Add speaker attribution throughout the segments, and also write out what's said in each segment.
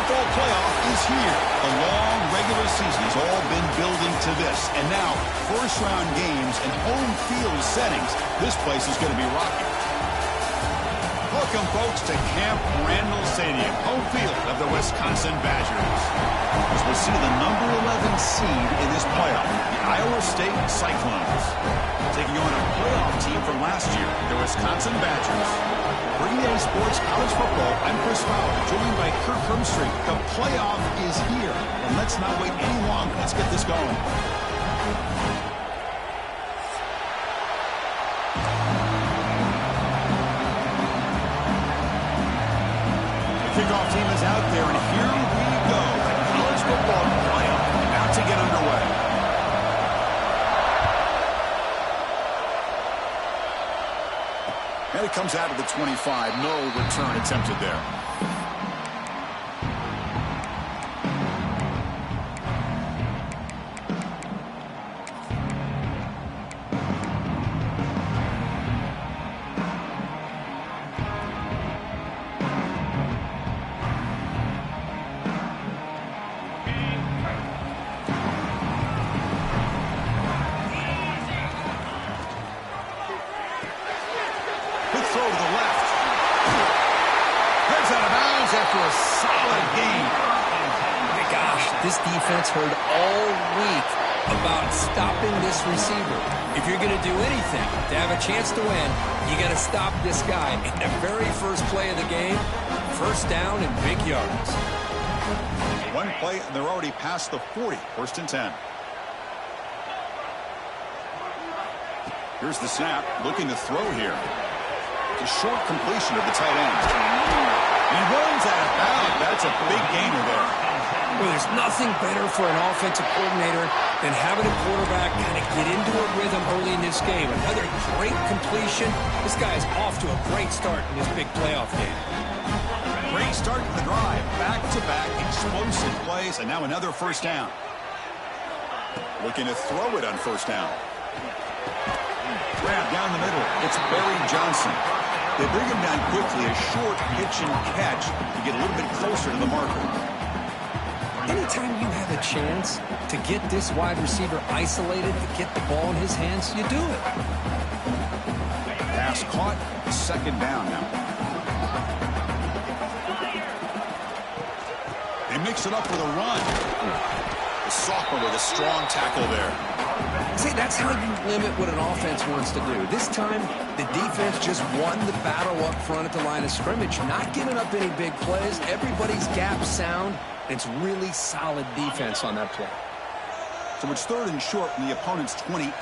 Speaker 1: football playoff is here. The long regular season has all been building to this. And now, first-round games and home field settings. This place is going to be rocking. Welcome, folks, to Camp Randall Stadium, home field of the Wisconsin Badgers. As we'll see the number 11 seed in this playoff, the Iowa State Cyclones. Taking on a playoff team from last year, the Wisconsin Badgers. Bringing in sports college football, I'm Chris Fowler, joined by Kirk Hermstreet. The playoff is here, and let's not wait any longer. Let's get this going. Kickoff team is out there, and here we go. The college football playoff about to get underway. And it comes out of the 25. No return attempted there.
Speaker 2: This defense heard all week about stopping this receiver. If you're going to do anything to have a chance to win, you got to stop this guy. In the very first play of the game, first down and big yards.
Speaker 1: One play, and they're already past the 40. First and 10. Here's the snap. Looking to throw here. It's a short completion of the tight end. He runs out of bounds. That's a big gainer there.
Speaker 2: Well, there's nothing better for an offensive coordinator than having a quarterback kind of get into a rhythm early in this game. Another great completion. This guy is off to a great start in this big playoff game.
Speaker 1: Great start to the drive. Back-to-back explosive plays, and now another first down. Looking to throw it on first down. Grab down the middle. It's Barry Johnson. They bring him down quickly. A short pitch and catch to get a little bit closer to the marker.
Speaker 2: Anytime you have a chance to get this wide receiver isolated, to get the ball in his hands, you do it.
Speaker 1: Pass caught. Second down now. They mix it up with a run. The sophomore with a strong tackle there.
Speaker 2: See, that's how you limit what an offense wants to do. This time, the defense just won the battle up front at the line of scrimmage, not giving up any big plays. Everybody's gap sound. It's really solid defense on that play.
Speaker 1: So it's third and short from the opponent's 28.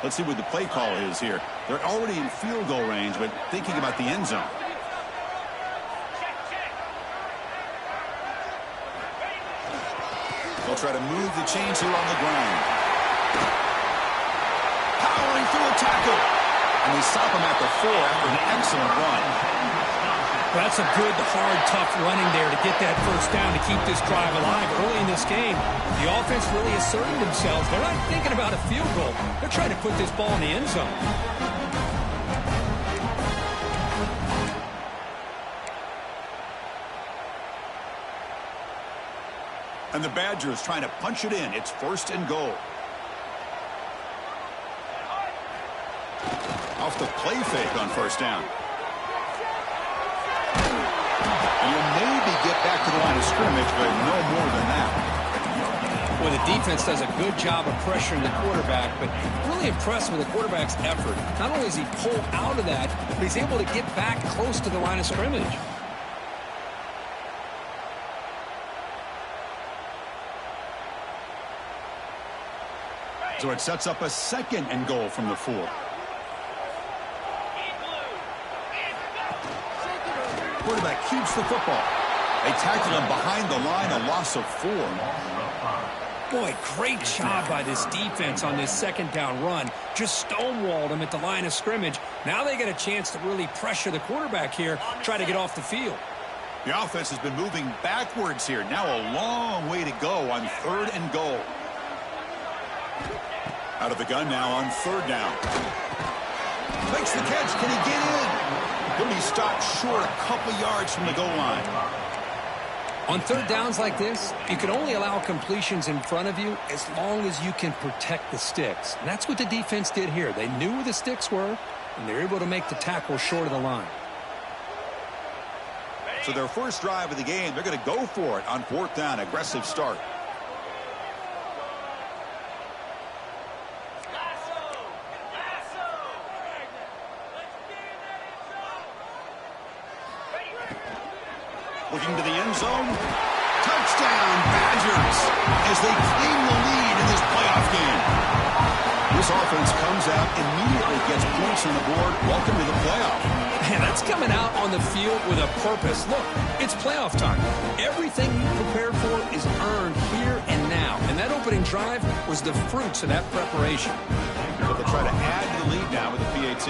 Speaker 1: Let's see what the play call is here. They're already in field goal range, but thinking about the end zone. They'll try to move the chains here on the ground. Powering through a tackle. And they stop him at the 4 after an excellent run.
Speaker 2: Well, that's a good, hard, tough running there to get that first down to keep this drive alive. Early in this game, the offense really asserting themselves. They're not thinking about a field goal. They're trying to put this ball in the end zone.
Speaker 1: And the Badgers trying to punch it in. It's first and goal. Off the play fake on first down. You'll maybe get back to the line of scrimmage, but no more than that.
Speaker 2: Well, the defense does a good job of pressuring the quarterback, but really impressed with the quarterback's effort. Not only does he pull out of that, but he's able to get back close to the line of scrimmage.
Speaker 1: So it sets up a second and goal from the 4. Quarterback keeps the football. They tackle him behind the line, a loss of 4.
Speaker 2: Boy, great job by this defense on this second down run. Just stonewalled him at the line of scrimmage. Now they get a chance to really pressure the quarterback here, try to get off the field.
Speaker 1: The offense has been moving backwards here. Now a long way to go on third and goal. Out of the gun now on third down. Makes the catch. Can he get in? He'll be stopped short a couple yards from the goal line.
Speaker 2: On third downs like this, you can only allow completions in front of you as long as you can protect the sticks. And that's what the defense did here. They knew where the sticks were, and they were able to make the tackle short of the line.
Speaker 1: So their first drive of the game, they're going to go for it on fourth down. Aggressive start. Looking to the end zone. Touchdown, Badgers, as they claim the lead in this playoff game. This offense comes out, immediately gets points on the board. Welcome to the playoff.
Speaker 2: Man, that's coming out on the field with a purpose. Look, it's playoff time. Everything you prepared for is earned here and now. And that opening drive was the fruits of that preparation.
Speaker 1: But they'll try to add to the lead now with the PAT.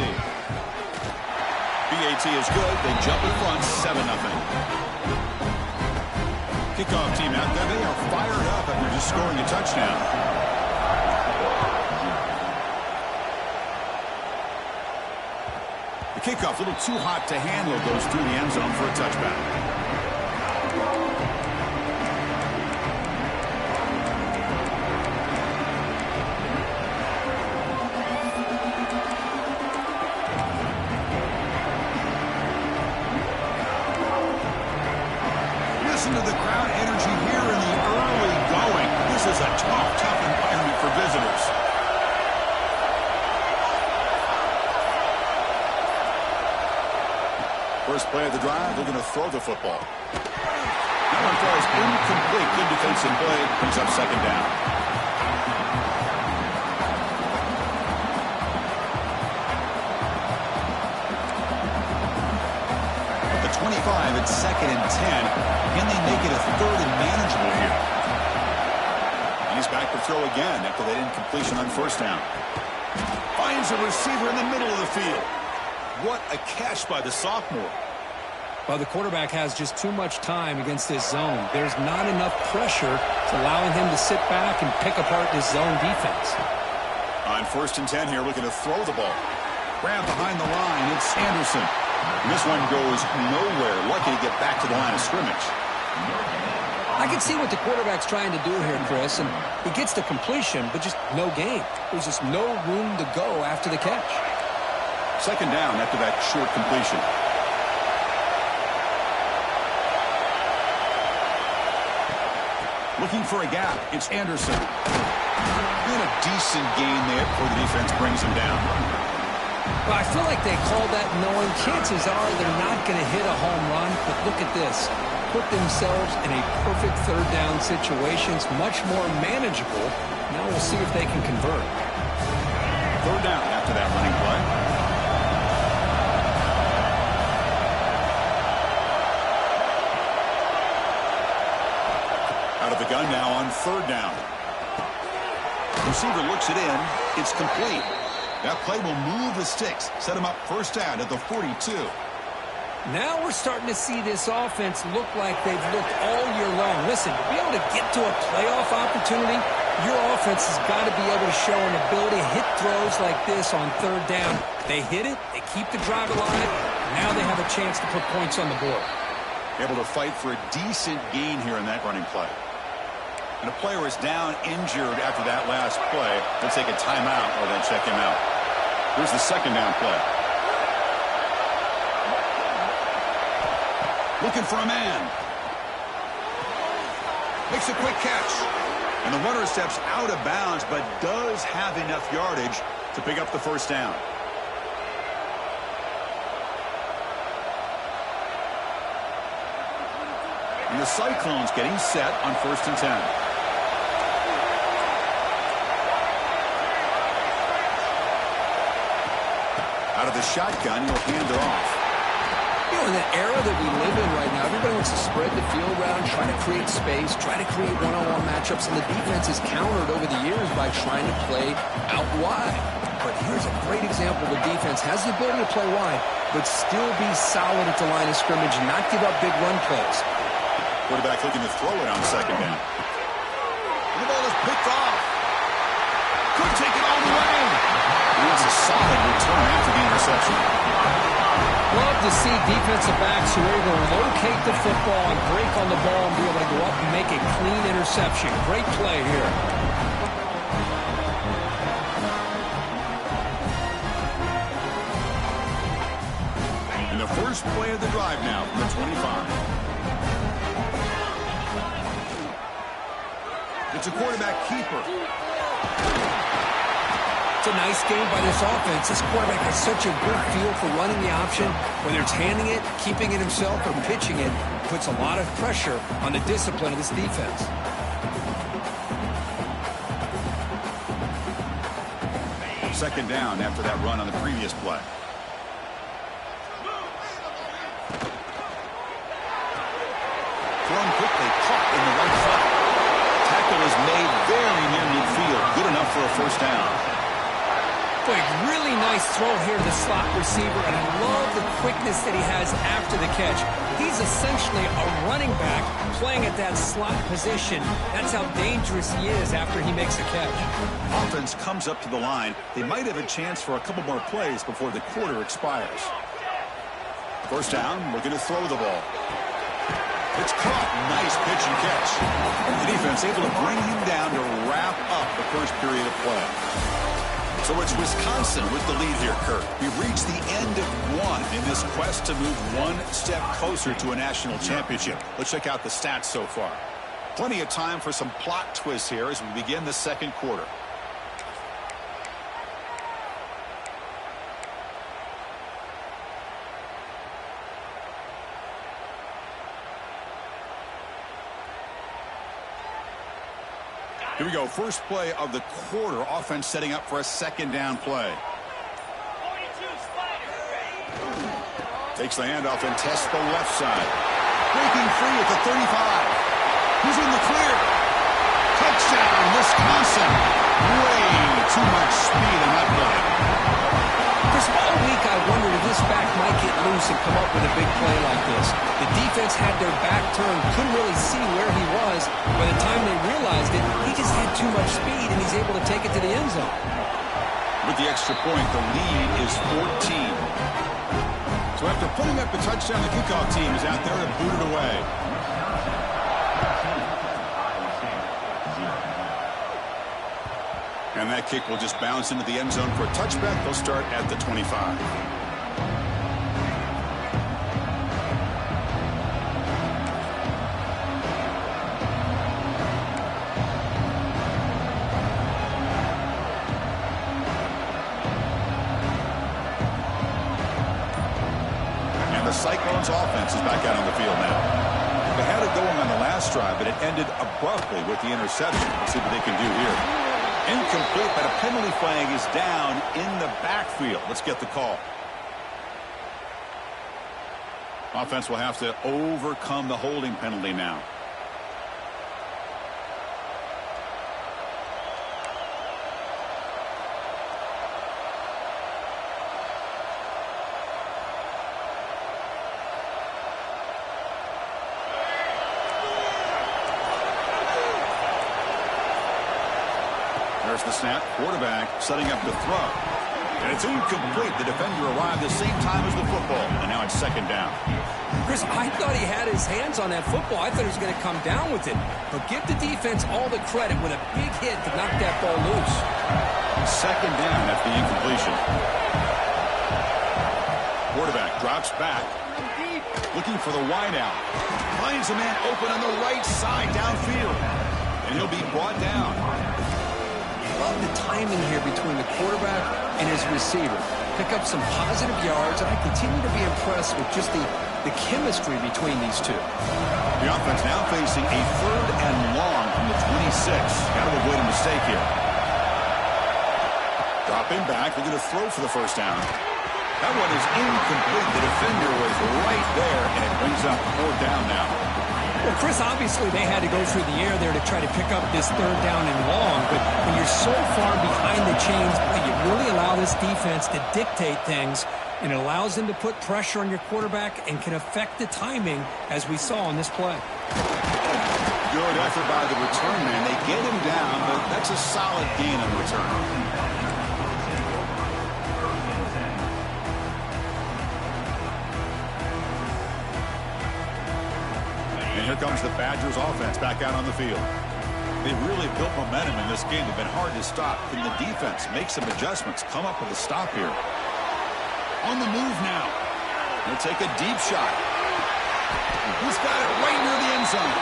Speaker 1: PAT is good. They jump in front, 7-0. Kickoff team out there. They are fired up after just scoring a touchdown. The kickoff, a little too hot to handle, goes through the end zone for a touchback. Listen to the crowd energy here in the early going. This is a tough environment for visitors. First play of the drive, they're going to throw the football. That one falls incomplete. Good defensive play. Brings up second down. At the 25, it's 2nd and 10. Can they make it a third and manageable here? He's back to throw again after that incompletion on first down. Finds a receiver in the middle of the field. What a catch by the sophomore.
Speaker 2: Well, the quarterback has just too much time against this zone. There's not enough pressure to allowing him to sit back and pick apart this zone defense.
Speaker 1: On 1st and 10 here, looking to throw the ball. Grab behind the line, it's Anderson. And this one goes nowhere. Lucky to get back to the line of scrimmage.
Speaker 2: I can see what the quarterback's trying to do here, Chris, and he gets the completion, but just no gain. There's just no room to go after the catch.
Speaker 1: Second down after that short completion. Looking for a gap. It's Anderson. And a decent gain there before the defense brings him down.
Speaker 2: Well, I feel like they call that knowing chances are they're not going to hit a home run, but look at this. Put themselves in a perfect third down situation. It's much more manageable. Now we'll see if they can convert.
Speaker 1: Third down after that running play. Out of the gun now on third down. Receiver looks it in. It's complete. That play will move the sticks. Set him up first down at the 42.
Speaker 2: Now we're starting to see this offense look like they've looked all year long. Listen, to be able to get to a playoff opportunity, your offense has got to be able to show an ability to hit throws like this on third down. They hit it, they keep the drive alive, now they have a chance to put points on the board.
Speaker 1: Able to fight for a decent gain here in that running play. And a player is down injured after that last play. They'll take a timeout or they'll check him out. Here's the second down play. Looking for a man. Makes a quick catch. And the runner steps out of bounds, but does have enough yardage to pick up the first down. And the Cyclones getting set on 1st and 10. Out of the shotgun, he'll hand it off.
Speaker 2: You know, in the era that we live in right now, everybody wants to spread the field around, try to create space, try to create one-on-one matchups, and the defense is countered over the years by trying to play out wide. But here's a great example. The defense has the ability to play wide, but still be solid at the line of scrimmage and not give up big run plays.
Speaker 1: Quarterback looking to throw it on second down. And the ball is picked off. Could take it all the way. And it's a solid return after the interception.
Speaker 2: Love to see defensive backs who are able to locate the football and break on the ball and be able to go up and make a clean interception. Great play here.
Speaker 1: And the first play of the drive now from the 25. It's a quarterback keeper.
Speaker 2: It's a nice game by this offense. This quarterback has such a good feel for running the option. Whether it's handing it, keeping it himself, or pitching it, puts a lot of pressure on the discipline of this defense.
Speaker 1: Second down after that run on the previous play. Thrown quickly, caught in the right side. Tackle is made very near midfield. Good enough for a first down.
Speaker 2: Boy, really nice throw here to the slot receiver, and I love the quickness that he has after the catch. He's essentially a running back playing at that slot position. That's how dangerous he is after he makes a catch.
Speaker 1: Offense comes up to the line. They might have a chance for a couple more plays before the quarter expires. First down, looking to throw the ball. It's caught. Nice pitch and catch. The defense able to bring him down to wrap up the first period of play. So it's Wisconsin with the lead here, Kirk. We've reached the end of one in this quest to move one step closer to a national championship. Let's check out the stats so far. Plenty of time for some plot twists here as we begin the second quarter. Here we go. First play of the quarter. Offense setting up for a second down play. Takes the handoff and tests the left side. Breaking free at the 35. He's in the clear. Touchdown, Wisconsin. Way too much speed in that play.
Speaker 2: Chris, all week I wondered if this back might get loose and come up with a big play like this. The defense had their back turned, couldn't really see where he was. By the time they realized it, he just had too much speed, and he's able to take it to the end zone.
Speaker 1: With the extra point, the lead is 14. So after putting up the touchdown, the kickoff team is out there to boot it away. And that kick will just bounce into the end zone for a touchback. They'll start at the 25. And the Cyclones offense is back out on the field now. They had it going on the last drive, but it ended abruptly with the interception. Let's see what they can do here. Incomplete, but a penalty flag is down in the backfield. Let's get the call. Offense will have to overcome the holding penalty now. There's the snap. Quarterback setting up to throw. And it's incomplete. The defender arrived the same time as the football. And now it's second down.
Speaker 2: Chris, I thought he had his hands on that football. I thought he was going to come down with it. But give the defense all the credit with a big hit to knock that ball loose.
Speaker 1: Second down after the incompletion. Quarterback drops back. Looking for the wideout. Finds a man open on the right side downfield. And he'll be brought down.
Speaker 2: Love the timing here between the quarterback and his receiver. Pick up some positive yards, and I continue to be impressed with just the chemistry between these two.
Speaker 1: The offense now facing a third and long from the 26. Got to avoid a mistake here. Dropping back, looking to throw for the first down. That one is incomplete. The defender was right there, and it brings up fourth down now.
Speaker 2: Well, Chris, obviously they had to go through the air there to try to pick up this third down and long, but when you're so far behind the chains, you really allow this defense to dictate things, and it allows them to put pressure on your quarterback and can affect the timing, as we saw on this play.
Speaker 1: Good effort by the return man. They get him down, but that's a solid gain on return. Here comes the Badgers offense back out on the field. They've really built momentum in this game. They've been hard to stop. Can the defense make some adjustments, come up with a stop here? On the move now. He'll take a deep shot. He's got it right near the end zone.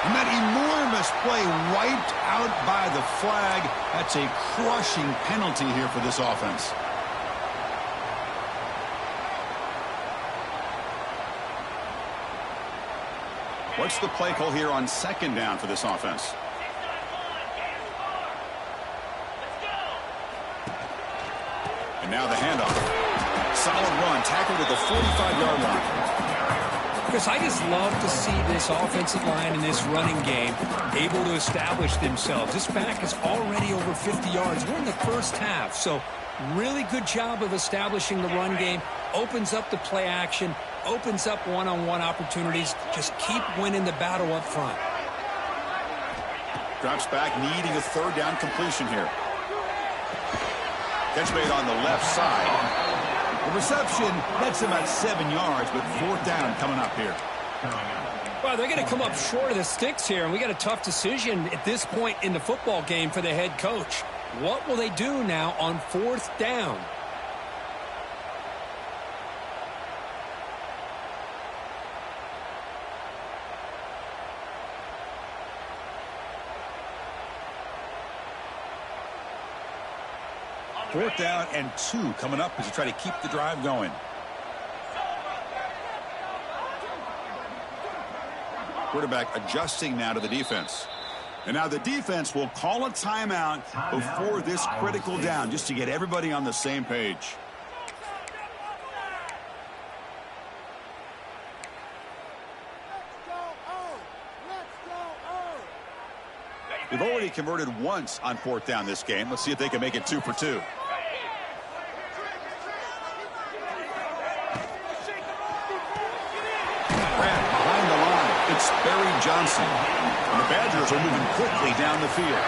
Speaker 1: And that enormous play wiped out by the flag. That's a crushing penalty here for this offense. What's the play call here on second down for this offense? And now the handoff. Solid run, tackled at the 45-yard line.
Speaker 2: Chris, I just love to see this offensive line in this running game able to establish themselves. This back is already over 50 yards. We're in the first half, so really good job of establishing the run game. Opens up the play action, opens up one-on-one opportunities. Just keep winning the battle up front.
Speaker 1: Drops back, needing a third down completion here. Catch made on the left side. The reception, that's about 7 yards, but fourth down coming up here.
Speaker 2: Well, they're going to come up short of the sticks here, and we got a tough decision at this point in the football game for the head coach. What will they do now on fourth down?
Speaker 1: Fourth down and 2 coming up as you try to keep the drive going. Quarterback adjusting now to the defense. And now the defense will call a timeout before this critical down just to get everybody on the same page. They've already converted once on fourth down this game. Let's see if they can make it 2 for 2. Behind the line, it's Barry Johnson. And the Badgers are moving quickly down the field.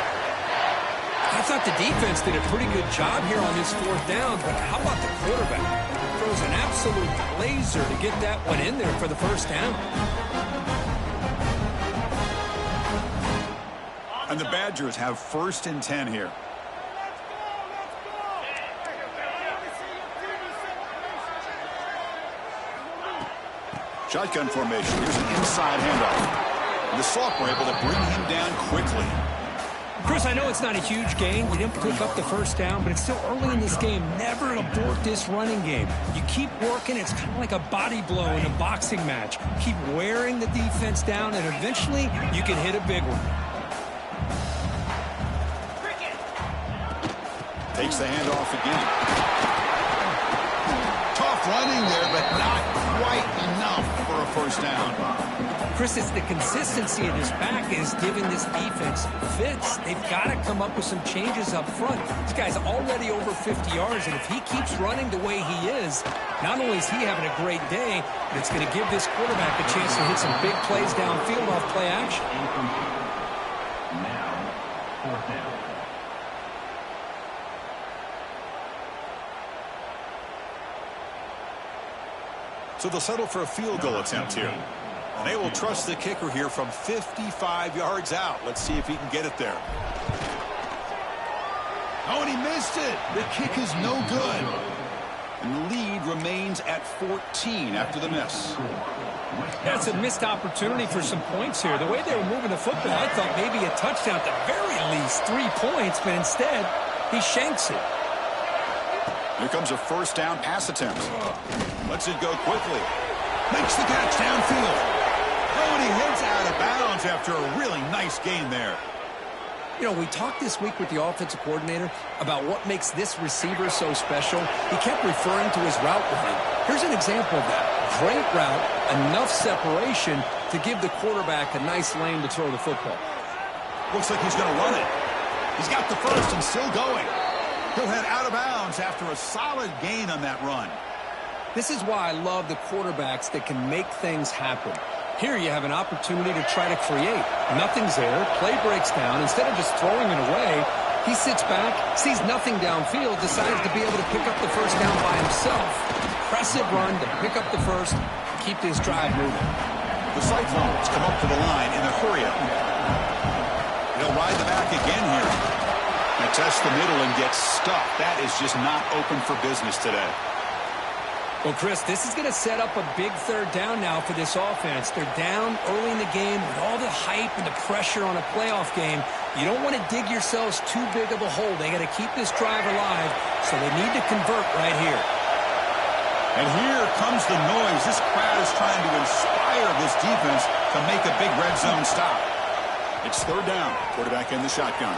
Speaker 2: I thought the defense did a pretty good job here on this fourth down, but how about the quarterback? Throws an absolute laser to get that one in there for the first down.
Speaker 1: And the Badgers have first and 10 here. Shotgun formation. Here's an inside handoff. And the sophomore able to bring him down quickly.
Speaker 2: Chris, I know it's not a huge gain. You didn't pick up the first down, but it's still early in this game. Never abort this running game. You keep working. It's kind of like a body blow in a boxing match. Keep wearing the defense down, and eventually you can hit a big one.
Speaker 1: Takes the handoff again. Tough running there, but not quite enough for a first down.
Speaker 2: Chris, it's the consistency of this back is giving this defense fits. They've got to come up with some changes up front. This guy's already over 50 yards, and if he keeps running the way he is, not only is he having a great day, but it's going to give this quarterback a chance to hit some big plays downfield off play action.
Speaker 3: Now, fourth down.
Speaker 1: So they'll settle for a field goal attempt here. And they will trust the kicker here from 55 yards out. Let's see if he can get it there. Oh, and he missed it. The kick is no good. And the lead remains at 14 after the miss.
Speaker 2: That's a missed opportunity for some points here. The way they were moving the football, I thought maybe a touchdown, at the very least 3 points, but instead he shanks it.
Speaker 1: Here comes a first down pass attempt. Lets it go quickly. Makes the catch downfield. Oh, and he heads out of bounds after a really nice gain there.
Speaker 2: You know, we talked this week with the offensive coordinator about what makes this receiver so special. He kept referring to his route running. Here's an example of that. Great route, enough separation to give the quarterback a nice lane to throw the football.
Speaker 1: Looks like he's going to run it. He's got the first and still going. He'll head out of bounds after a solid gain on that run.
Speaker 2: This is why I love the quarterbacks that can make things happen. Here you have an opportunity to try to create. Nothing's there. Play breaks down. Instead of just throwing it away, he sits back, sees nothing downfield, decides to be able to pick up the first down by himself. Impressive run to pick up the first, keep this drive moving.
Speaker 1: The Cyclones come up to the line in a hurry-up. They'll ride the back again here. Now test the middle and get stuffed. That is just not open for business today.
Speaker 2: Well, Chris, this is going to set up a big third down now for this offense. They're down early in the game with all the hype and the pressure on a playoff game. You don't want to dig yourselves too big of a hole. They got to keep this drive alive, so they need to convert right here.
Speaker 1: And here comes the noise. This crowd is trying to inspire this defense to make a big red zone stop. It's third down. Quarterback in the shotgun.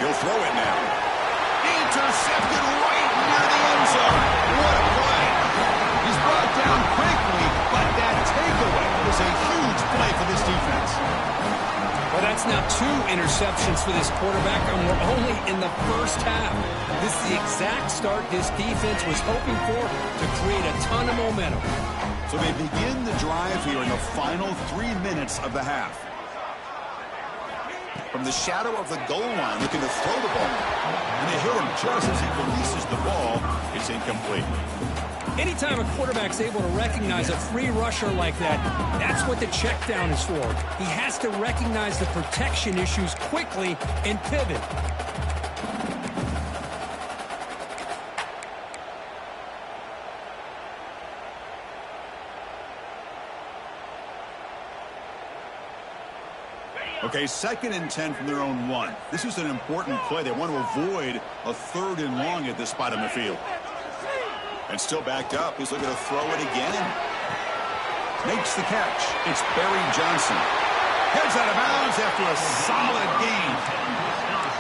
Speaker 1: He'll throw it now. Intercepted right near the end zone. What a play. He's brought down quickly, but that takeaway is a huge play for this defense.
Speaker 2: Well, that's now 2 interceptions for this quarterback, and we're only in the first half. This is the exact start this defense was hoping for to create a ton of momentum.
Speaker 1: So they begin the drive here in the final 3 minutes of the half. From the shadow of the goal line, looking to throw the ball. And they hit him just as he releases the ball. It's incomplete.
Speaker 2: Anytime a quarterback's able to recognize a free rusher like that, that's what the check down is for. He has to recognize the protection issues quickly and pivot.
Speaker 1: Okay, 2nd and 10 from their own 1. This is an important play. They want to avoid a 3rd and long at this spot on the field. And still backed up. He's looking to throw it again. Makes the catch. It's Barry Johnson. Heads out of bounds after a solid gain.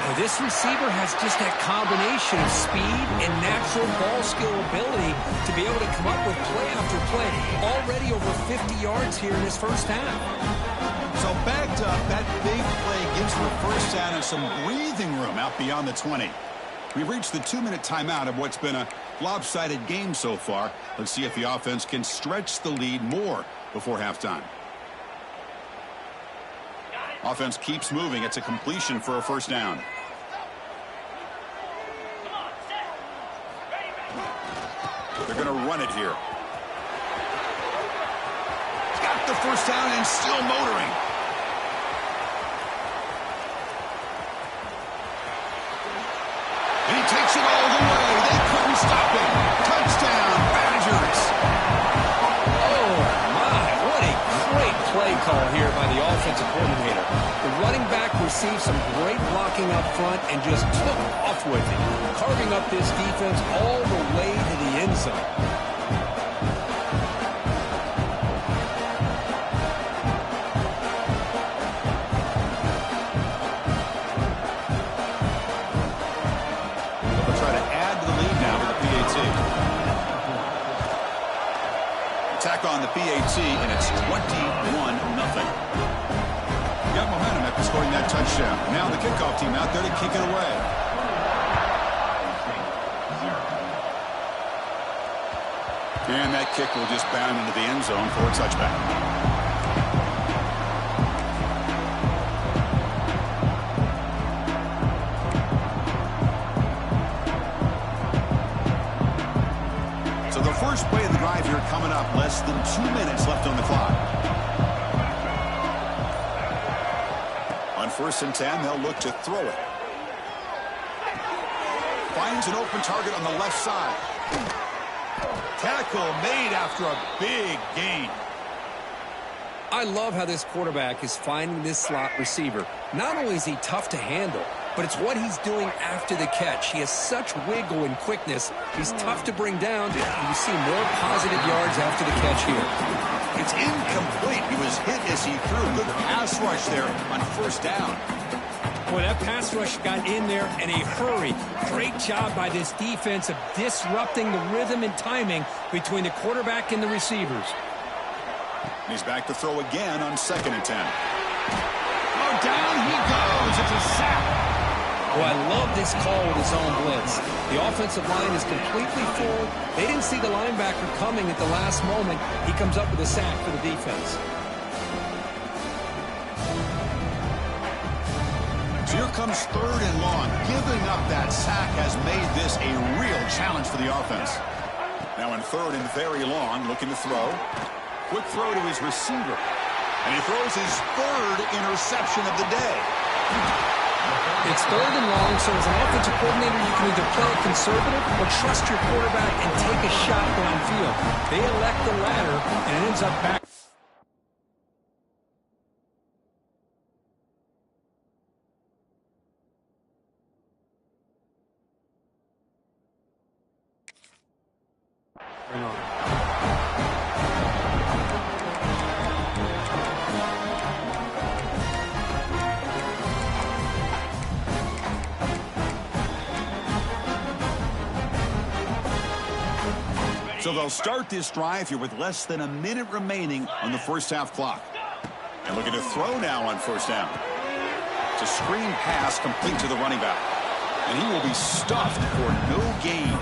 Speaker 2: Now, this receiver has just that combination of speed and natural ball skill ability to be able to come up with play after play. Already over 50 yards here in this first half.
Speaker 1: So backed up, that big play gives them a first down and some breathing room out beyond the 20. We've reached the 2-minute timeout of what's been a lopsided game so far. Let's see if the offense can stretch the lead more before halftime. Offense keeps moving. It's a completion for a first down. They're going to run it here. Got the first down and still motoring. And he takes it all the way. They couldn't stop him. Touchdown, Badgers.
Speaker 2: Oh, my. What a great play call here by the offensive coordinator. The running back received some great blocking up front and just took off with it, carving up this defense all the way to the end zone.
Speaker 1: On the PAT, and it's 21-0. Got momentum after scoring that touchdown. Now the kickoff team out there to kick it away. And that kick will just bound into the end zone for a touchback. First play of the drive here coming up. Less than 2 minutes left on the clock. On 1st and 10, they'll look to throw it. Finds an open target on the left side. Tackle made after a big gain.
Speaker 2: I love how this quarterback is finding this slot receiver. Not only is he tough to handle, but it's what he's doing after the catch. He has such wiggle and quickness. He's tough to bring down. You see more positive yards after the catch here.
Speaker 1: It's incomplete. He was hit as he threw. Good pass rush there on first down.
Speaker 2: Boy, that pass rush got in there in a hurry. Great job by this defense of disrupting the rhythm and timing between the quarterback and the receivers.
Speaker 1: He's back to throw again on 2nd and 10. Oh, down he goes. It's a sack.
Speaker 2: Oh, I love this call with his own blitz. The offensive line is completely full. They didn't see the linebacker coming at the last moment. He comes up with a sack for the defense.
Speaker 1: So here comes 3rd and long. Giving up that sack has made this a real challenge for the offense. Now in 3rd and very long, looking to throw. Quick throw to his receiver. And he throws his third interception of the day.
Speaker 2: It's third and long, so as an offensive coordinator, you can either play it conservative or trust your quarterback and take a shot downfield. They elect the latter, and it ends up back. Bring on.
Speaker 1: So they'll start this drive here with less than a minute remaining on the first half clock. And looking to throw now on first down. It's a screen pass complete to the running back. And he will be stuffed for no gain.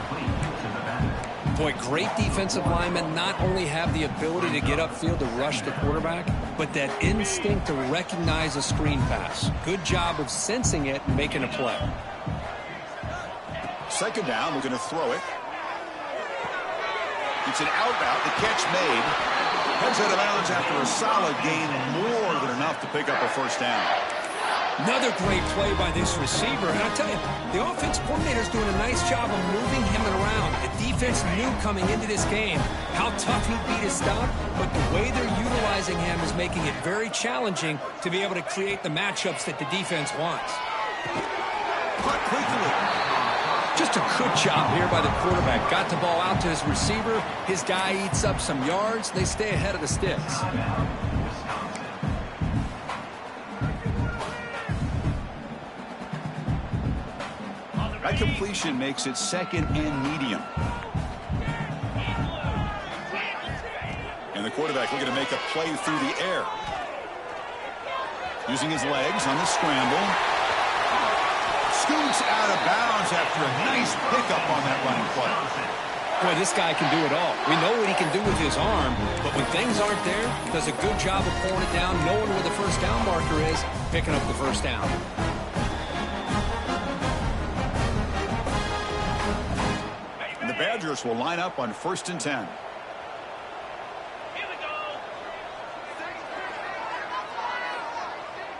Speaker 2: Boy, great defensive linemen not only have the ability to get upfield to rush the quarterback, but that instinct to recognize a screen pass. Good job of sensing it and making a play.
Speaker 1: Second down, looking to throw it. It's an out route, the catch made. Heads out of bounds after a solid gain, more than enough to pick up a first down.
Speaker 2: Another great play by this receiver. And I'll tell you, the offense coordinator is doing a nice job of moving him around. The defense knew coming into this game how tough he'd be to stop, but the way they're utilizing him is making it very challenging to be able to create the matchups that the defense wants.
Speaker 1: Cut quickly.
Speaker 2: Just a good job here by the quarterback. Got the ball out to his receiver. His guy eats up some yards. They stay ahead of the sticks.
Speaker 1: That completion makes it second and medium. And the quarterback looking to make a play through the air. Using his legs on the scramble. Scoots out of bounds after a nice pickup on that running play.
Speaker 2: Boy, this guy can do it all. We know what he can do with his arm, but when things aren't there, does a good job of pulling it down, knowing where the first down marker is, picking up the first down.
Speaker 1: And the Badgers will line up on 1st and 10.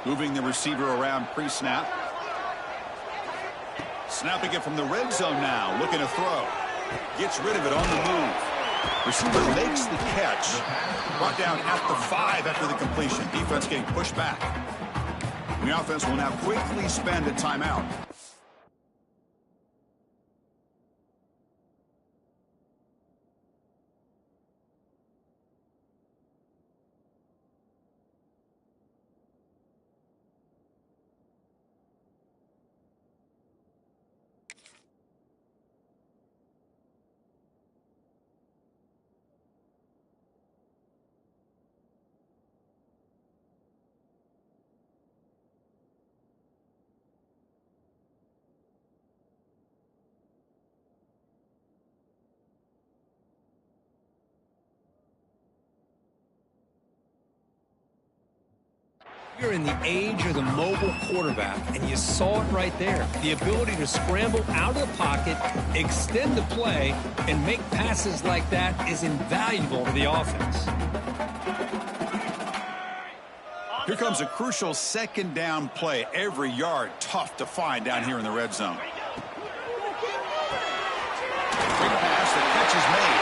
Speaker 1: Moving the receiver around pre-snap. Snapping it from the red zone now, looking to throw. Gets rid of it on the move. Receiver makes the catch. Brought down at the 5 after the completion. Defense getting pushed back. And the offense will now quickly spend a timeout.
Speaker 2: You're in the age of the mobile quarterback, and you saw it right there. The ability to scramble out of the pocket, extend the play, and make passes like that is invaluable to the offense.
Speaker 1: Here comes a crucial second down play. Every yard tough to find down here in the red zone. Quick pass, the catch is made.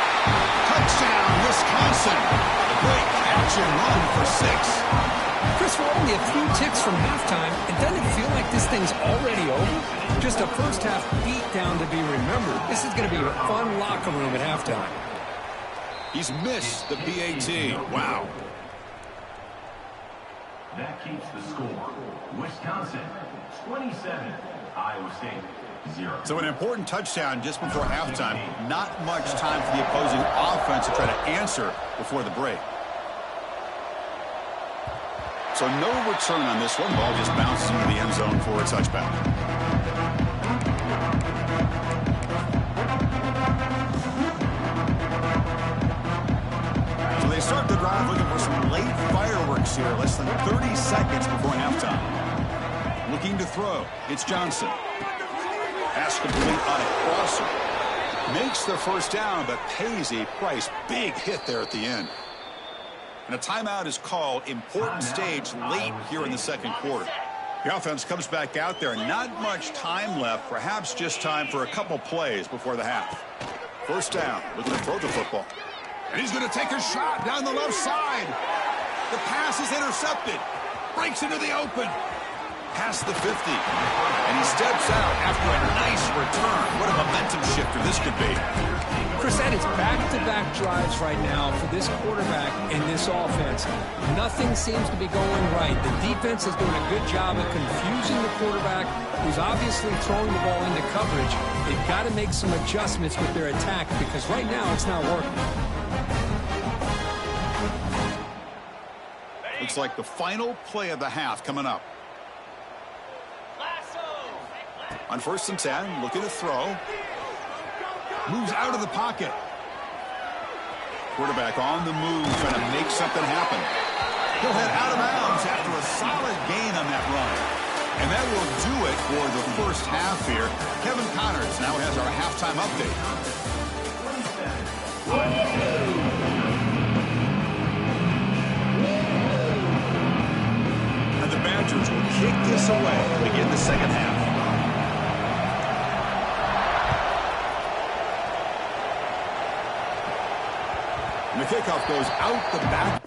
Speaker 1: Touchdown, Wisconsin. A great catch and run for 6.
Speaker 2: Chris, we're only a few ticks from halftime, and doesn't it feel like this thing's already over? Just a first-half beatdown to be remembered. This is going to be a fun locker room at halftime.
Speaker 1: He's missed the PAT. Wow.
Speaker 3: That keeps the score. Wisconsin, 27. Iowa State, 0.
Speaker 1: So an important touchdown just before halftime. Not much time for the opposing offense to try to answer before the break. So no return on this one. Ball just bounces into the end zone for a touchback. So they start the drive looking for some late fireworks here. Less than 30 seconds before halftime. Looking to throw. It's Johnson. Pass complete on a crosser. Makes the first down, but pays a price. Big hit there at the end. And a timeout is called. Important stage late here in the second quarter. The offense comes back out there. Not much time left. Perhaps just time for a couple plays before the half. First down. Looking to throw the football. And he's going to take a shot down the left side. The pass is intercepted. Breaks into the open. Past the 50. And he steps out after a nice return. What a momentum shifter this could be.
Speaker 2: Chris, that is back-to-back drives right now for this quarterback and this offense. Nothing seems to be going right. The defense is doing a good job of confusing the quarterback, who's obviously throwing the ball into coverage. They've got to make some adjustments with their attack because right now it's not working.
Speaker 1: Looks like the final play of the half coming up. On 1st and 10, looking to throw. Moves out of the pocket. Quarterback on the move, trying to make something happen. He'll head out of bounds after a solid gain on that run. And that will do it for the first half here. Kevin Connors now has our halftime update. And the Badgers will kick this away to begin the second half. And the kickoff goes out the back.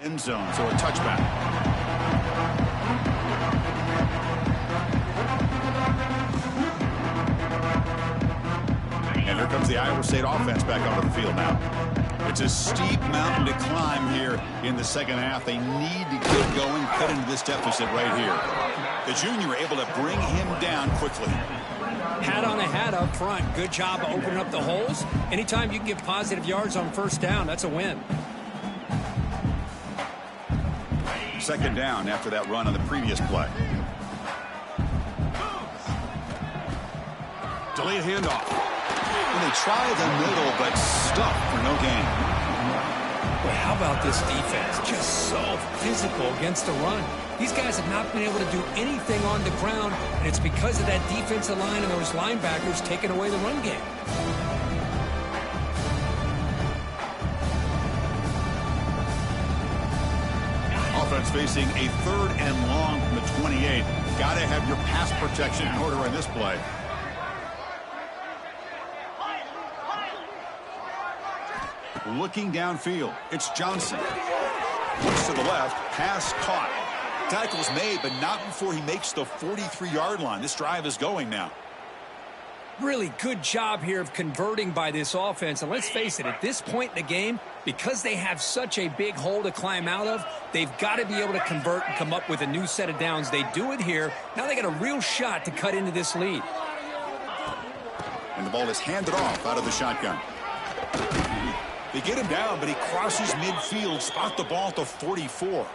Speaker 1: End zone, so a touchback. And here comes the Iowa State offense back onto the field now. It's a steep mountain to climb here in the second half. They need to get going, cut into this deficit right here. The junior able to bring him down quickly.
Speaker 2: Hat on a hat up front. Good job of opening up the holes. Anytime you can get positive yards on first down, that's a win.
Speaker 1: Second down after that run on the previous play. Delayed handoff. And they try the middle, but stuffed for no gain.
Speaker 2: Well, how about this defense? Just so physical against the run. These guys have not been able to do anything on the ground, and it's because of that defensive line and those linebackers taking away the run game.
Speaker 1: Offense facing a 3rd and long from the 28. Got to have your pass protection in order on this play. Looking downfield, it's Johnson. Looks to the left, pass caught. Tackle's made, but not before he makes the 43-yard line. This drive is going now.
Speaker 2: Really good job here of converting by this offense. And let's face it, at this point in the game, because they have such a big hole to climb out of, they've got to be able to convert and come up with a new set of downs. They do it here. Now they got a real shot to cut into this lead.
Speaker 1: And the ball is handed off out of the shotgun. They get him down, but he crosses midfield, spot the ball to 44.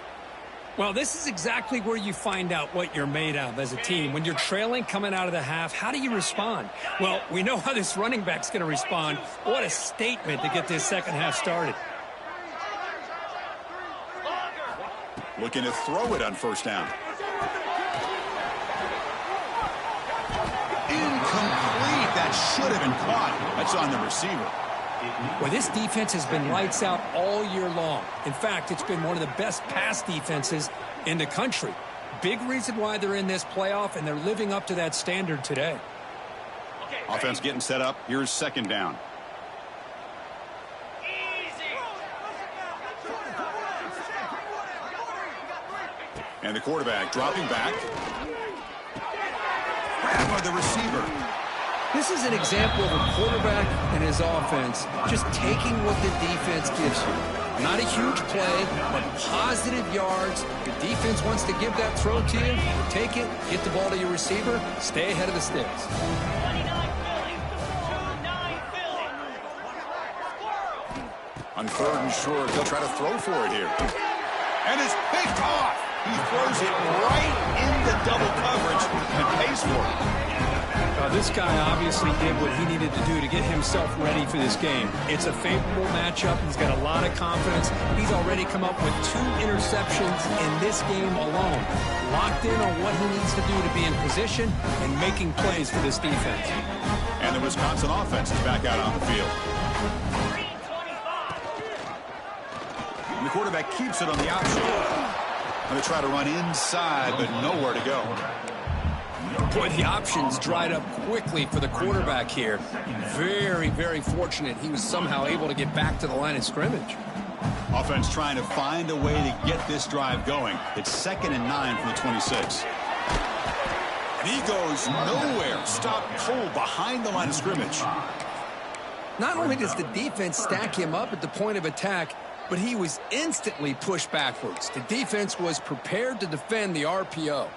Speaker 4: Well, this is exactly where you find out what you're made of as a team. When you're trailing coming out of the half, how do you respond? Well, we know how this running back's going to respond. What a statement to get this second half started.
Speaker 1: Looking to throw it on first down. Incomplete. That should have been caught. That's on the receiver.
Speaker 4: Well, this defense has been lights out all year long. In fact, it's been one of the best pass defenses in the country. Big reason why they're in this playoff, and they're living up to that standard today.
Speaker 1: Offense getting set up. Here's second down. And the quarterback dropping back. Grab by the receiver.
Speaker 2: This is an example of a quarterback and his offense just taking what the defense gives you. Not a huge play, but positive yards. The defense wants to give that throw to you. Take it, get the ball to your receiver, stay ahead of the sticks.
Speaker 1: On third and short, they'll try to throw for it here. And it's picked off. He throws it right into double coverage and pays for it.
Speaker 4: This guy obviously did what he needed to do to get himself ready for this game. It's a favorable matchup. He's got a lot of confidence. He's already come up with 2 interceptions in this game alone. Locked in on what he needs to do to be in position and making plays for this defense.
Speaker 1: And the Wisconsin offense is back out on the field. And the quarterback keeps it on the option. Going to try to run inside, but nowhere to go.
Speaker 2: Boy, the options dried up quickly for the quarterback here. Very, very fortunate he was somehow able to get back to the line of scrimmage.
Speaker 1: Offense trying to find a way to get this drive going. It's 2nd and 9 from the 26. And he goes nowhere. Stop cold behind the line of scrimmage.
Speaker 2: Not only does the defense stack him up at the point of attack, but he was instantly pushed backwards. The defense was prepared to defend the RPO.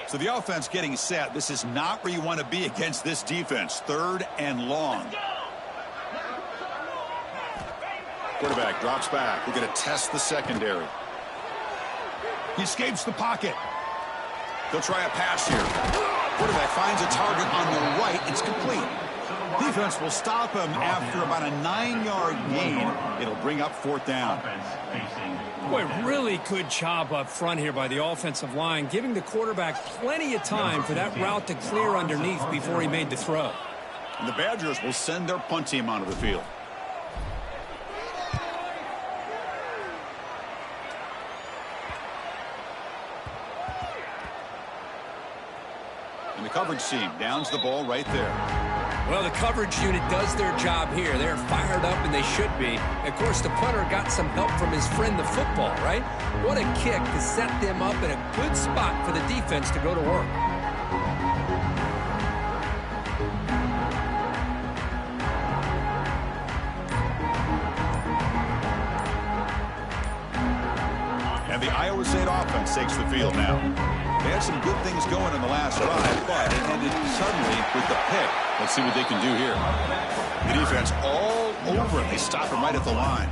Speaker 1: So the offense getting set. This is not where you want to be against this defense. 3rd and long. Quarterback drops back. We're going to test the secondary. He escapes the pocket. They'll try a pass here. Quarterback finds a target on the right. It's complete. Defense will stop him after about a 9-yard gain. It'll bring up 4th down.
Speaker 4: Boy, really good job up front here by the offensive line, giving the quarterback plenty of time for that route to clear underneath before he made the throw.
Speaker 1: And the Badgers will send their punt team onto the field. And the coverage team downs the ball right there.
Speaker 2: Well, the coverage unit does their job here. They're fired up, and they should be. Of course, the punter got some help from his friend, the football, right? What a kick to set them up in a good spot for the defense to go to work.
Speaker 1: And the Iowa State offense takes the field now. They had some good things going in the last drive, but it ended suddenly with the pick. Let's see what they can do here. The defense all over it. They stop him right at the line.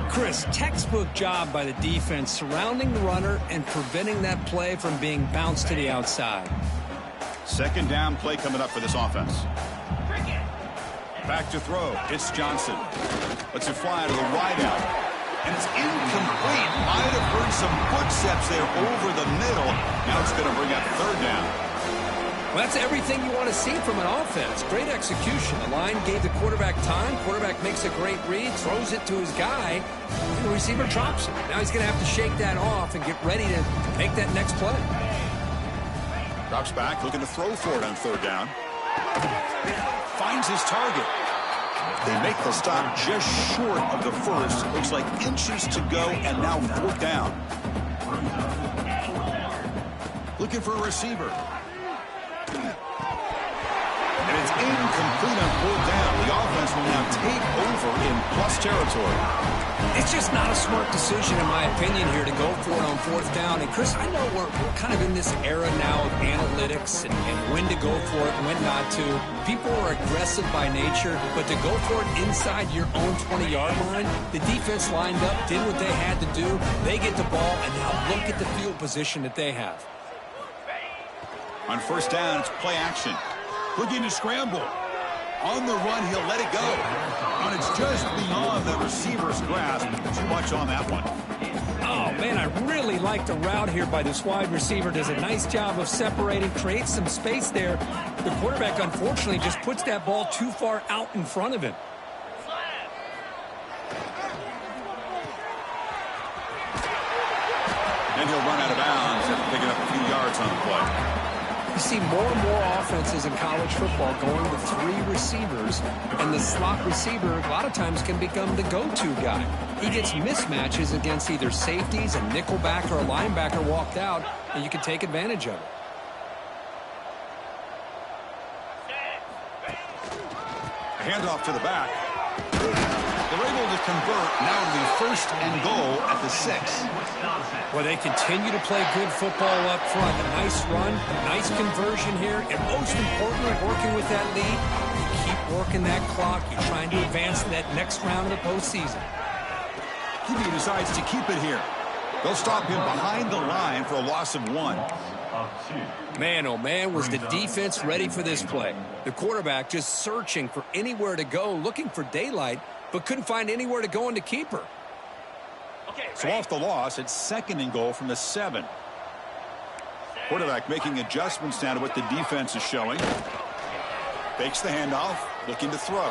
Speaker 4: Chris, textbook job by the defense surrounding the runner and preventing that play from being bounced to the outside.
Speaker 1: 2nd down play coming up for this offense. Back to throw. It's Johnson. Lets it fly to the wideout. And it's incomplete. Might have heard some footsteps there over the middle. Now it's going to bring up 3rd down.
Speaker 2: Well, that's everything you want to see from an offense. Great execution. The line gave the quarterback time. Quarterback makes a great read, throws it to his guy, and the receiver drops it. Now he's going to have to shake that off and get ready to make that next play.
Speaker 1: Drops back, looking to throw for it on 3rd down. Finds his target. They make the stop just short of the first. Looks like inches to go, and now 4th down. Looking for a receiver. And it's incomplete on 4th down. The offense will now take over in plus territory.
Speaker 2: It's just not a smart decision, in my opinion, here to go for it on fourth down. And, Chris, I know we're kind of in this era now of analytics and when to go for it and when not to. People are aggressive by nature, but to go for it inside your own 20-yard line, the defense lined up, did what they had to do. They get the ball, and now look at the field position that they have.
Speaker 1: On first down, it's play action. Looking to scramble. On the run, he'll let it go. And it's just beyond the receiver's grasp. Too much on that one.
Speaker 4: Oh, man, I really like the route here by this wide receiver. Does a nice job of separating, creates some space there. The quarterback, unfortunately, just puts that ball too far out in front of him.
Speaker 1: And he'll run out of bounds after picking up a few yards on the play.
Speaker 2: You see more and more offenses in college football going with 3 receivers, and the slot receiver a lot of times can become the go-to guy. He gets mismatches against either safeties, a nickelback, or a linebacker walked out, and you can take advantage of it.
Speaker 1: A handoff to the back. They're able to convert. Now it'll be first and goal at the 6.
Speaker 4: Well, they continue to play good football up front. A nice run, nice conversion here, and most importantly, working with that lead, you keep working that clock. You're trying to advance to that next round of the postseason.
Speaker 1: QB decides to keep it here. They'll stop him behind the line for a loss of 1.
Speaker 2: Man, oh man, was the defense ready for this play. The quarterback just searching for anywhere to go, looking for daylight, but couldn't find anywhere to go into keeper.
Speaker 1: So off the loss, it's second and goal from the 7. Quarterback making adjustments now to what the defense is showing. Fakes the handoff, looking to throw.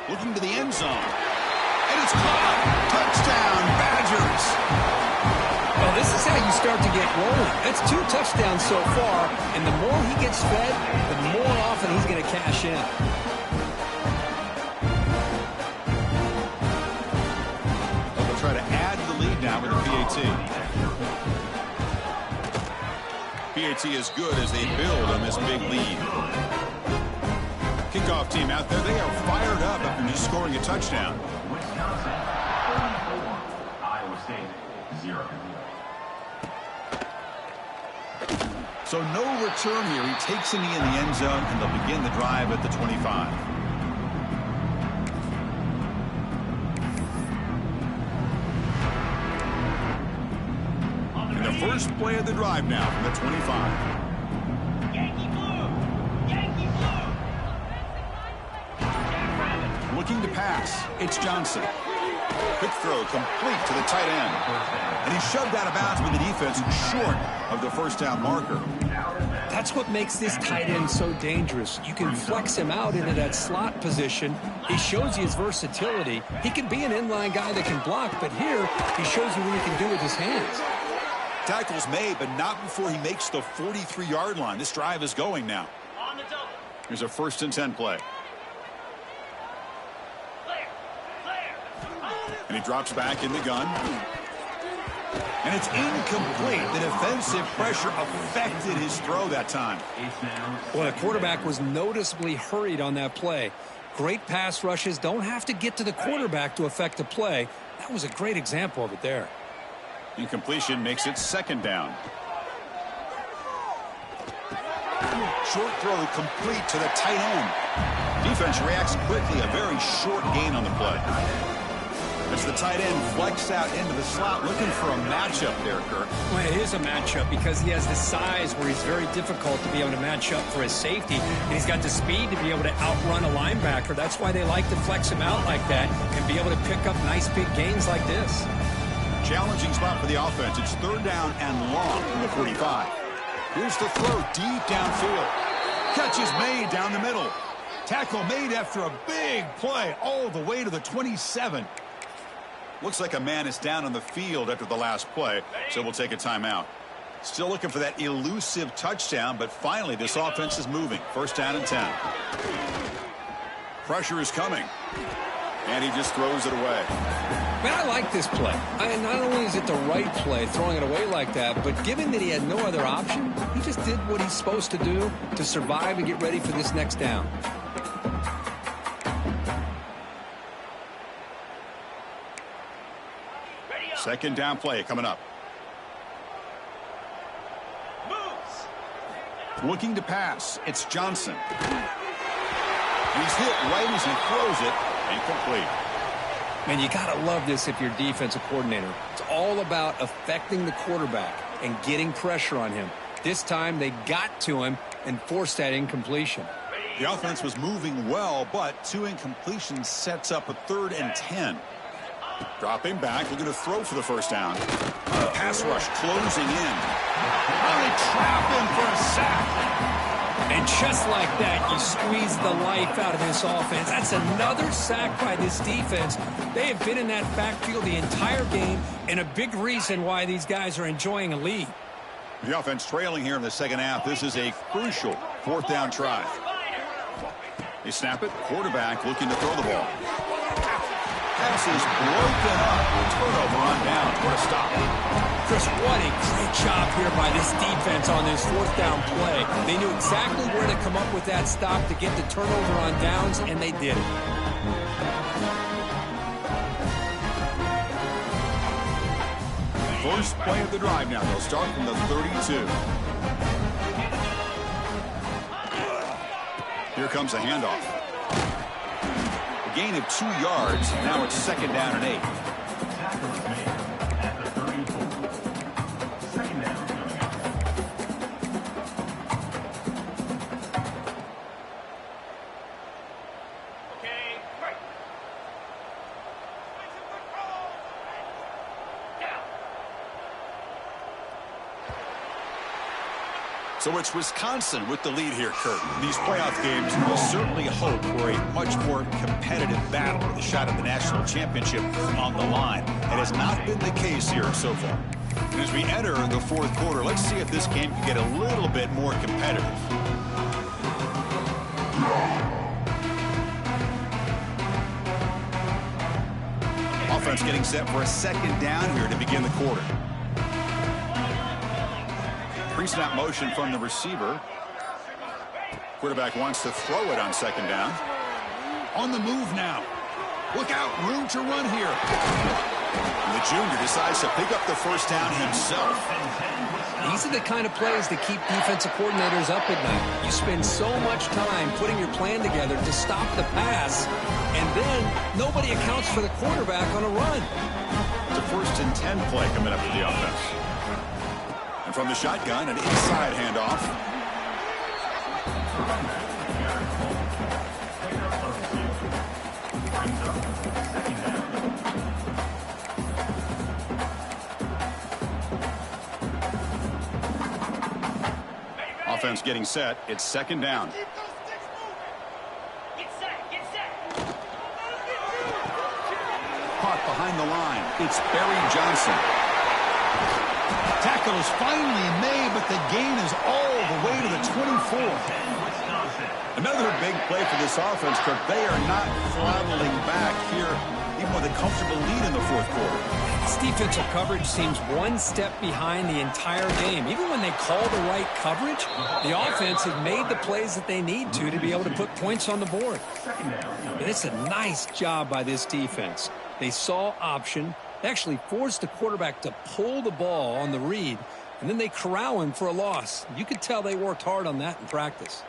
Speaker 1: Looking to the end zone. And it's caught. Touchdown, Badgers.
Speaker 2: Well, this is how you start to get rolling. That's 2 touchdowns so far, and the more he gets fed, the more often he's going to cash in.
Speaker 1: Try to add the lead now with the PAT. PAT is good as they build on this big lead. Kickoff team out there, they are fired up after just scoring a touchdown.
Speaker 3: Wisconsin, 34. Iowa State, 0.
Speaker 1: So no return here. He takes a knee in the end zone, and they'll begin the drive at the 25. First play of the drive now from the 25.
Speaker 5: Yankee blue! Yankee blue!
Speaker 1: Looking to pass. It's Johnson. Quick throw complete to the tight end. And he's shoved out of bounds with the defense short of the first down marker.
Speaker 2: That's what makes this tight end so dangerous. You can flex him out into that slot position. He shows you his versatility. He can be an inline guy that can block, but here he shows you what he can do with his hands.
Speaker 1: Tackle's made, but not before he makes the 43-yard line. This drive is going now.
Speaker 5: On the double.
Speaker 1: Here's a 1st and 10 play. And he drops back in the gun. And it's incomplete. The defensive pressure affected his throw that time.
Speaker 2: Well, the quarterback was noticeably hurried on that play. Great pass rushes don't have to get to the quarterback to affect the play. That was a great example of it there.
Speaker 1: Incompletion makes it 2nd down. Short throw complete to the tight end. Defense reacts quickly. A very short gain on the play. As the tight end flexed out into the slot, looking for a matchup there, Kirk.
Speaker 4: Well, it is a matchup because he has the size where he's very difficult to be able to match up for his safety. And he's got the speed to be able to outrun a linebacker. That's why they like to flex him out like that and be able to pick up nice big gains like this.
Speaker 1: Challenging spot for the offense. It's 3rd down and long from the 45. Here's the throw deep downfield. Catch is made down the middle. Tackle made after a big play all the way to the 27. Looks like a man is down on the field after the last play, so we'll take a timeout. Still looking for that elusive touchdown, but finally this offense is moving. 1st down and 10. Pressure is coming. And he just throws it away.
Speaker 2: Man, I like this play. Not only is it the right play, throwing it away like that, but given that he had no other option, he just did what he's supposed to do to survive and get ready for this next down.
Speaker 1: Second down play coming up.
Speaker 5: Moves.
Speaker 1: Looking to pass. It's Johnson. He's hit right as he throws it. Incomplete.
Speaker 2: Man, you got to love this if you're defensive coordinator. It's all about affecting the quarterback and getting pressure on him. This time they got to him and forced that incompletion.
Speaker 1: The offense was moving well, but 2 incompletions sets up a 3rd and 10. Dropping back, looking to throw for the first down. Pass rush closing in. Oh, they trap him for a sack.
Speaker 2: And just like that, you squeeze the life out of this offense. That's another sack by this defense. They have been in that backfield the entire game, and a big reason why these guys are enjoying a lead.
Speaker 1: The offense trailing here in the second half. This is a crucial 4th down try. They snap it. Quarterback looking to throw the ball. Pass is broken up. Turnover on down. What a stop.
Speaker 2: Chris, what a great job here by this defense on this 4th down play. They knew exactly where to come up with that stop to get the turnover on downs, and they did it.
Speaker 1: First play of the drive now. They'll start from the 32. Here comes a handoff. A gain of 2 yards. Now it's 2nd down and 8. So it's Wisconsin with the lead here, Kurt. These playoff games will certainly hope for a much more competitive battle with a shot at the national championship on the line. It has not been the case here so far. And as we enter the 4th quarter, let's see if this game can get a little bit more competitive. Offense getting set for a 2nd down here to begin the quarter. Pre-snap motion from the receiver. Quarterback wants to throw it on 2nd down. On the move now. Look out, room to run here. And the junior decides to pick up the first down himself.
Speaker 2: These are the kind of plays that keep defensive coordinators up at night. You spend so much time putting your plan together to stop the pass, and then nobody accounts for the quarterback on a run.
Speaker 1: It's a 1st and 10 play coming up for the offense. And from the shotgun, an inside handoff. Offense getting set. It's 2nd down.
Speaker 5: Get set, get set.
Speaker 1: Caught behind the line. It's Barry Johnson. Tackle is finally made, but the gain is all the way to the 24. Another big play for this offense, Kirk. They are not throttling back here, even with a comfortable lead in the 4th quarter.
Speaker 2: This defensive coverage seems one step behind the entire game. Even when they call the right coverage, the offense has made the plays that they need to be able to put points on the board. And it's a nice job by this defense. They saw option. They actually forced the quarterback to pull the ball on the read, and then they corral him for a loss. You could tell they worked hard on that in practice.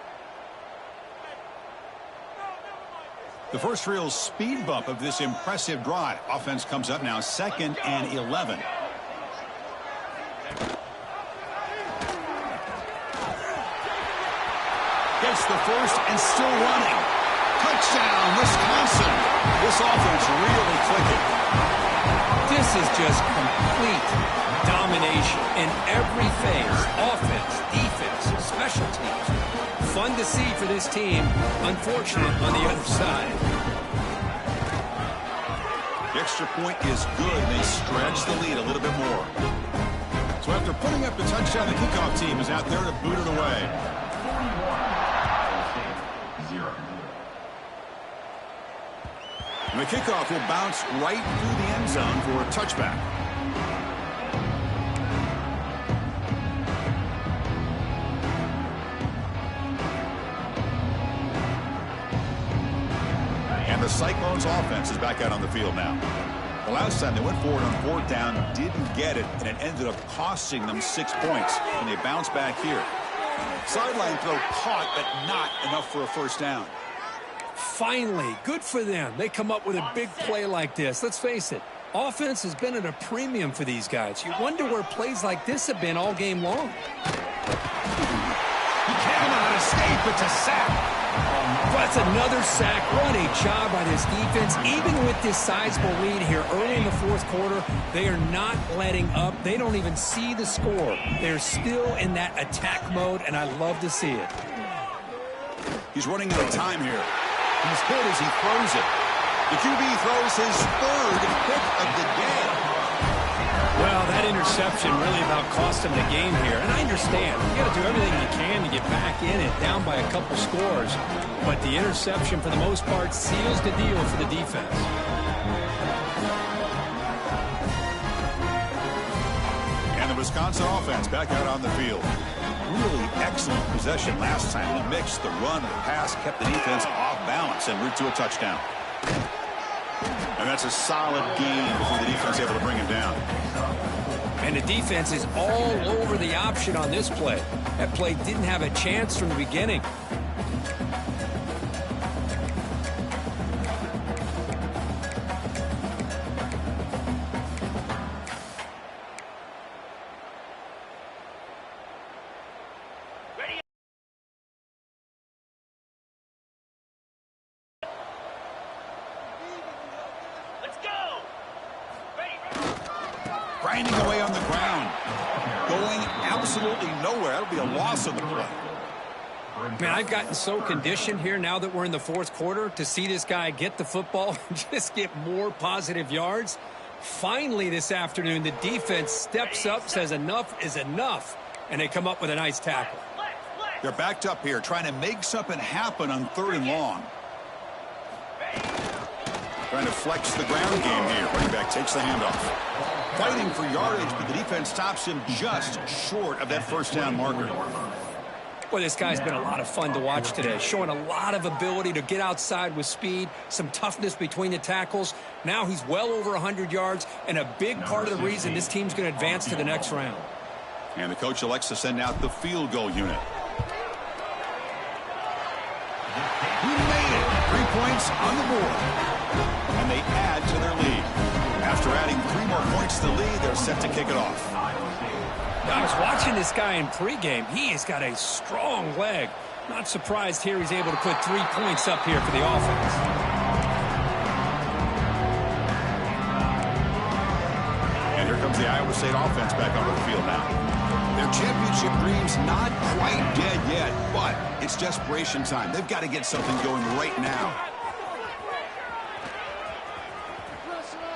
Speaker 1: The first real speed bump of this impressive drive. Offense comes up now 2nd and 11. Gets the first and still running. Touchdown, Wisconsin. This offense really clicking.
Speaker 2: This is just complete domination in every phase. Offense, defense, special teams. Fun to see for this team. Unfortunate on the other side.
Speaker 1: The extra point is good. They stretch the lead a little bit more. So after putting up the touchdown, the kickoff team is out there to boot it away. And the kickoff will bounce right through the end zone for a touchback. And the Cyclones offense is back out on the field now. The The last time they went forward on fourth down, didn't get it, and it ended up costing them 6 points. And they bounce back here. Sideline throw caught, but not enough for a first down.
Speaker 4: Finally, good for them. They come up with a big play like this. Let's face it, offense has been at a premium for these guys. You wonder where plays like this have been all game long.
Speaker 1: He cannot escape. It's a sack.
Speaker 4: That's another sack. What a job by this defense. Even with this sizable lead here early in the fourth quarter, they are not letting up. They don't even see the score. They're still in that attack mode, and I love to see it.
Speaker 1: He's running out of time here. He's hit as he throws it. The QB throws his third pick of the day.
Speaker 4: Well, that interception really about cost him the game here. And I understand. You got to do everything you can to get back in it, down by a couple scores. But the interception, for the most part, seals the deal for the defense.
Speaker 1: And the Wisconsin offense back out on the field. Really excellent possession last time. The mix, the run, the pass kept the defense off balance and route to a touchdown. And that's a solid gain before the defense able to bring him down.
Speaker 4: And the defense is all over the option on this play. That play didn't have a chance from the beginning.
Speaker 1: Grinding away on the ground. Going absolutely nowhere. That'll be a loss of the play.
Speaker 4: Man, I've gotten so conditioned here now that we're in the fourth quarter to see this guy get the football and just get more positive yards. Finally this afternoon, the defense steps up, says enough is enough, and they come up with a nice tackle.
Speaker 1: They're backed up here trying to make something happen on 3rd and long. Trying to flex the ground game here. Running back takes the handoff. Fighting for yardage, but the defense stops him just short of that first down marker.
Speaker 4: Boy, this guy's been a lot of fun to watch today, showing a lot of ability to get outside with speed, some toughness between the tackles. Now he's well over 100 yards, and a big part of the reason this team's going to advance to the next round.
Speaker 1: And the coach elects to send out the field goal unit. He made it. 3 points on the board. And they add to their lead. After adding 3 more points to the lead, they're set to kick it off.
Speaker 4: I was watching this guy in pregame. He has got a strong leg. Not surprised here he's able to put 3 points up here for the offense.
Speaker 1: And here comes the Iowa State offense back onto the field now. Their championship dreams not quite dead yet, but it's desperation time. They've got to get something going right now.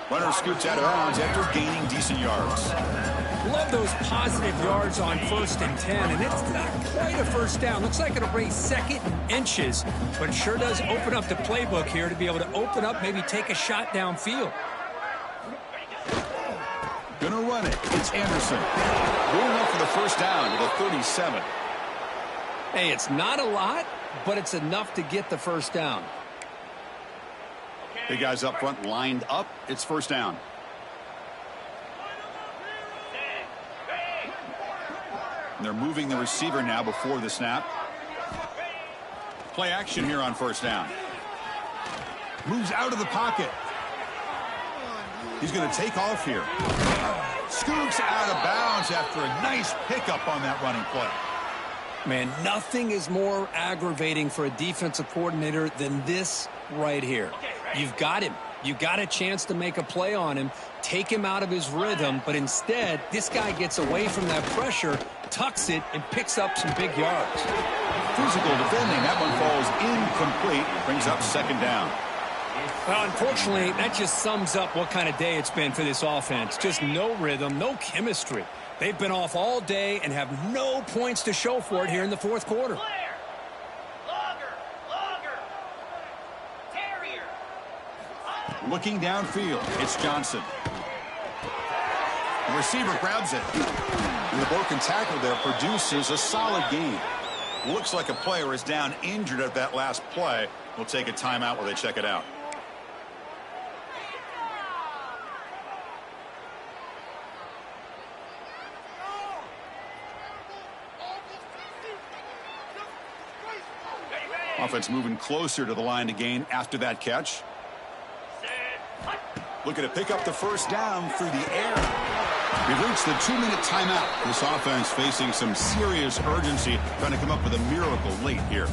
Speaker 1: Runner scoots out of bounds after gaining decent yards.
Speaker 4: Love those positive yards on 1st and 10, and it's not quite a first down. Looks like it'll raise 2nd and inches, but it sure does open up the playbook here to be able to open up, maybe take a shot downfield.
Speaker 1: Gonna run it. It's Anderson. Going up for the first down to the 37.
Speaker 4: Hey, it's not a lot, but it's enough to get the first down.
Speaker 1: Big guys up front lined up. It's first down. And they're moving the receiver now before the snap. Play action here on first down. Moves out of the pocket. He's going to take off here. Scoops out of bounds after a nice pickup on that running play.
Speaker 4: Man, nothing is more aggravating for a defensive coordinator than this right here. You've got him. You got a chance to make a play on him, take him out of his rhythm, but instead, this guy gets away from that pressure, tucks it, and picks up some big yards.
Speaker 1: Physical defending. That one falls incomplete. Brings up second down.
Speaker 4: Well, unfortunately, that just sums up what kind of day it's been for this offense. Just no rhythm, no chemistry. They've been off all day and have no points to show for it here in the fourth quarter.
Speaker 1: Looking downfield, it's Johnson. The receiver grabs it. And the broken tackle there produces a solid gain. Looks like a player is down injured at that last play. We'll take a timeout while they check it out. Offense moving closer to the line to gain after that catch. Looking to pick up the first down through the air. We've reached the 2-minute timeout. This offense facing some serious urgency, trying to come up with a miracle late here.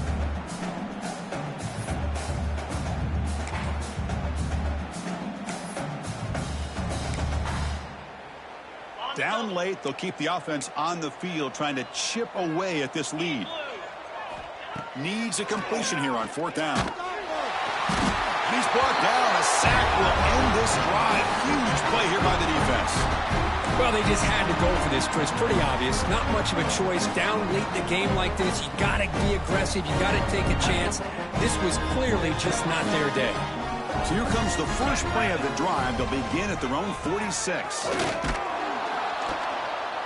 Speaker 1: Down late, they'll keep the offense on the field, trying to chip away at this lead. Needs a completion here on 4th down. And he's brought down. A sack will end this drive. Huge play here by the defense.
Speaker 4: Well, they just had to go for this, Chris. Pretty obvious. Not much of a choice. Down late in the game like this, you got to be aggressive. You got to take a chance. This was clearly just not their day.
Speaker 1: So here comes the first play of the drive. They'll begin at their own 46.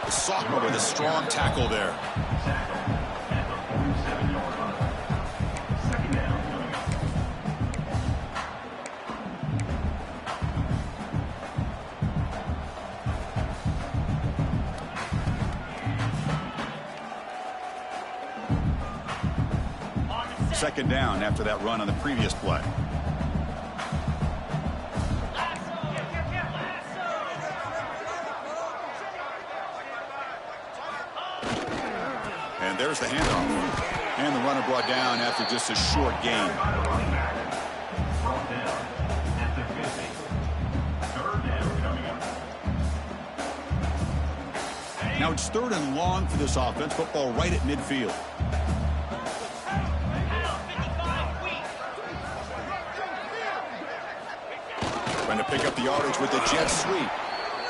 Speaker 1: The sophomore with a strong tackle there. Second down after that run on the previous play. And there's the handoff. And the runner brought down after just a short gain. Now it's 3rd and long for this offense. Football right at midfield. Trying to pick up the yardage with the jet sweep.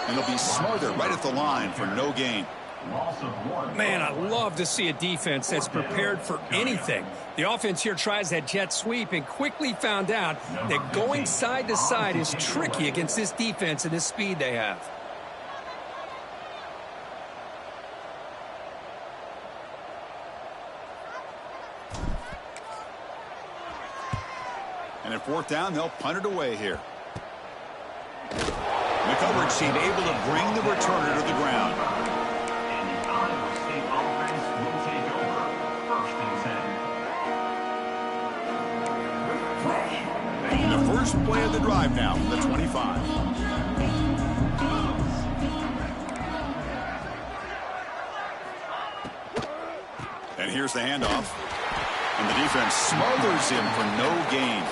Speaker 1: And they'll be smarter right at the line for no gain.
Speaker 4: Man, I love to see a defense that's prepared for anything. The offense here tries that jet sweep and quickly found out that going side to side is tricky against this defense and this speed they have.
Speaker 1: And at 4th down, they'll punt it away here. The coverage team able to bring the returner to the ground.
Speaker 3: And the Iowa State offense will take over 1st and 10.
Speaker 1: And the first play of the drive now from the 25. And here's the handoff. And the defense smothers him for no gain.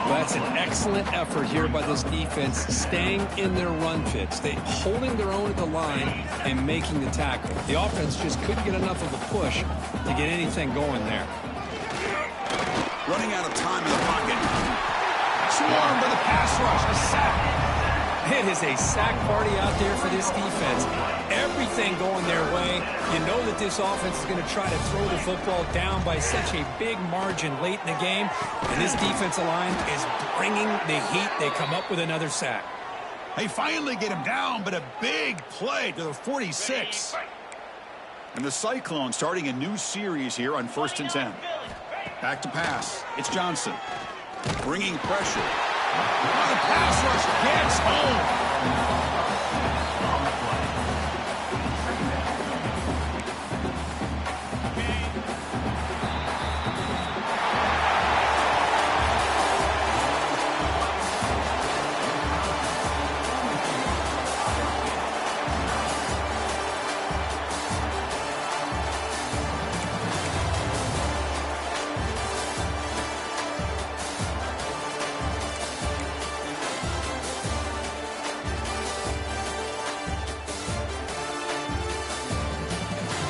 Speaker 4: Well, that's an excellent effort here by this defense, staying in their run fits. They holding their own at the line and making the tackle. The offense just couldn't get enough of a push to get anything going there.
Speaker 1: Running out of time in the pocket. Swarmed by the pass rush. A sack.
Speaker 4: It is a sack party out there for this defense. Everything going their way. You know that this offense is going to try to throw the football down by such a big margin late in the game. And this defensive line is bringing the heat. They come up with another sack.
Speaker 1: They finally get him down, but a big play to the 46. And the Cyclones starting a new series here on 1st and 10. Back to pass. It's Johnson. Bringing pressure. Oh, the pass rush gets home.